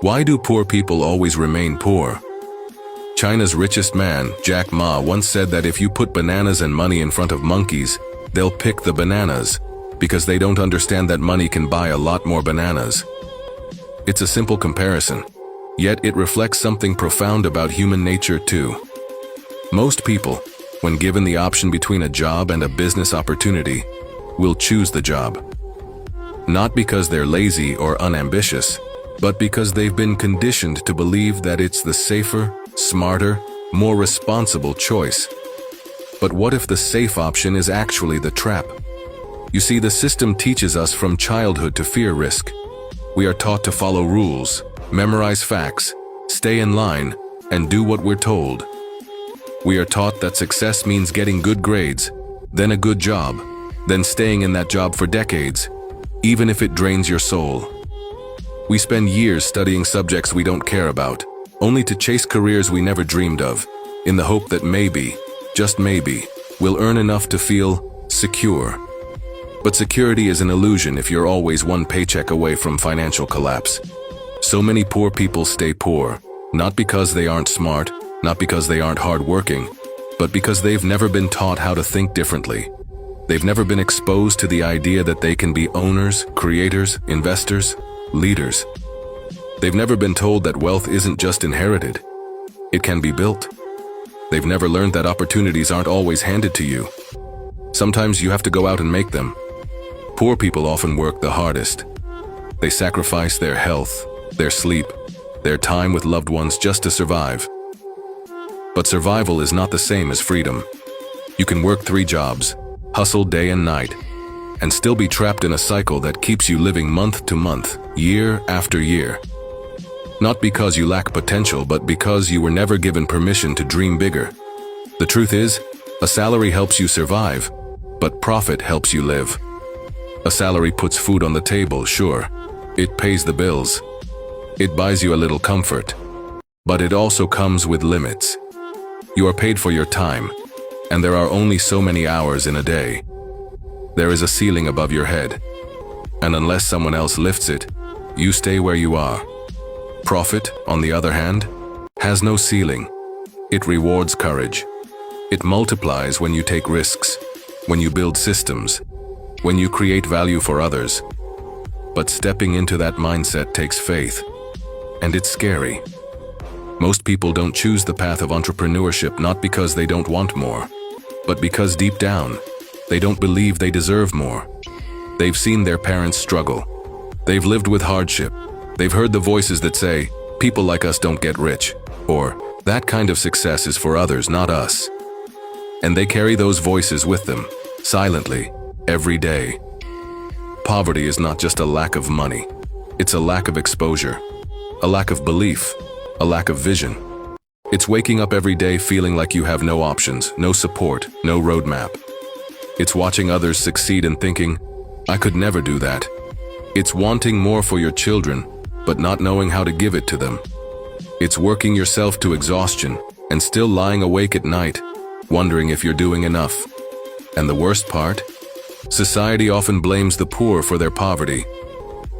Why do poor people always remain poor? China's richest man, Jack Ma, once said that if you put bananas and money in front of monkeys, they'll pick the bananas, because they don't understand that money can buy a lot more bananas. It's a simple comparison, yet it reflects something profound about human nature too. Most people, when given the option between a job and a business opportunity, will choose the job. Not because they're lazy or unambitious, but because they've been conditioned to believe that it's the safer, smarter, more responsible choice. But what if the safe option is actually the trap? You see, the system teaches us from childhood to fear risk. We are taught to follow rules, memorize facts, stay in line, and do what we're told. We are taught that success means getting good grades, then a good job, then staying in that job for decades, even if it drains your soul. We spend years studying subjects we don't care about, only to chase careers we never dreamed of, in the hope that maybe, just maybe, we'll earn enough to feel secure. But security is an illusion if you're always one paycheck away from financial collapse. So many poor people stay poor, not because they aren't smart, not because they aren't hardworking, but because they've never been taught how to think differently. They've never been exposed to the idea that they can be owners, creators, investors, leaders. They've never been told that wealth isn't just inherited. It can be built. They've never learned that opportunities aren't always handed to you. Sometimes you have to go out and make them. Poor people often work the hardest. They sacrifice their health, their sleep, their time with loved ones just to survive. But survival is not the same as freedom. You can work 3 jobs, hustle day and night, and still be trapped in a cycle that keeps you living month to month, year after year. Not because you lack potential, but because you were never given permission to dream bigger. The truth is, a salary helps you survive, but profit helps you live. A salary puts food on the table, sure. It pays the bills. It buys you a little comfort. But it also comes with limits. You are paid for your time, and there are only so many hours in a day. There is a ceiling above your head, and unless someone else lifts it, you stay where you are. Profit, on the other hand, has no ceiling. It rewards courage. It multiplies when you take risks, when you build systems, when you create value for others. But stepping into that mindset takes faith, and it's scary. Most people don't choose the path of entrepreneurship not because they don't want more, but because deep down, they don't believe they deserve more. They've seen their parents struggle. They've lived with hardship. They've heard the voices that say, people like us don't get rich, or that kind of success is for others, not us. And they carry those voices with them, silently, every day. Poverty is not just a lack of money. It's a lack of exposure, a lack of belief, a lack of vision. It's waking up every day feeling like you have no options, no support, no roadmap. It's watching others succeed and thinking, I could never do that. It's wanting more for your children, but not knowing how to give it to them. It's working yourself to exhaustion and still lying awake at night, wondering if you're doing enough. And the worst part? Society often blames the poor for their poverty,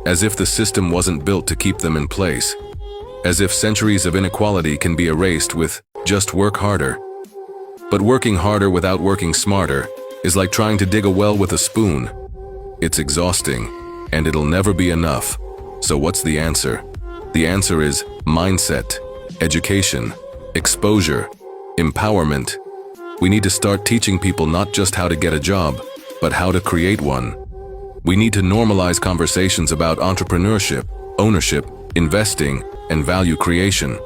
as if the system wasn't built to keep them in place, as if centuries of inequality can be erased with just work harder. But working harder without working smarter is like trying to dig a well with a spoon. It's exhausting, and it'll never be enough. So what's the answer? The answer is mindset, education, exposure, empowerment. We need to start teaching people not just how to get a job, but how to create one. We need to normalize conversations about entrepreneurship, ownership, investing, and value creation.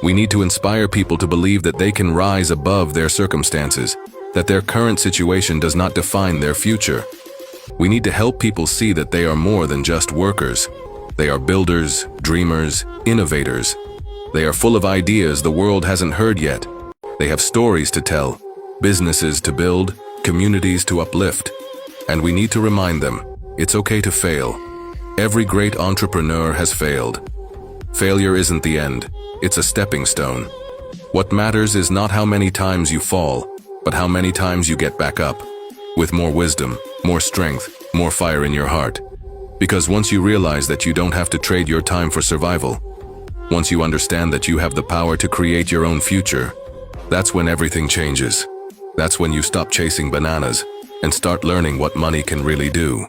We need to inspire people to believe that they can rise above their circumstances, that their current situation does not define their future. We need to help people see that they are more than just workers. They are builders, dreamers, innovators. They are full of ideas the world hasn't heard yet. They have stories to tell, businesses to build, communities to uplift. And we need to remind them, it's okay to fail. Every great entrepreneur has failed. Failure isn't the end, it's a stepping stone. What matters is not how many times you fall, but how many times you get back up. With more wisdom, more strength, more fire in your heart. Because once you realize that you don't have to trade your time for survival, Once you understand that you have the power to create your own future, that's when everything changes. That's when you stop chasing bananas and start learning what money can really do.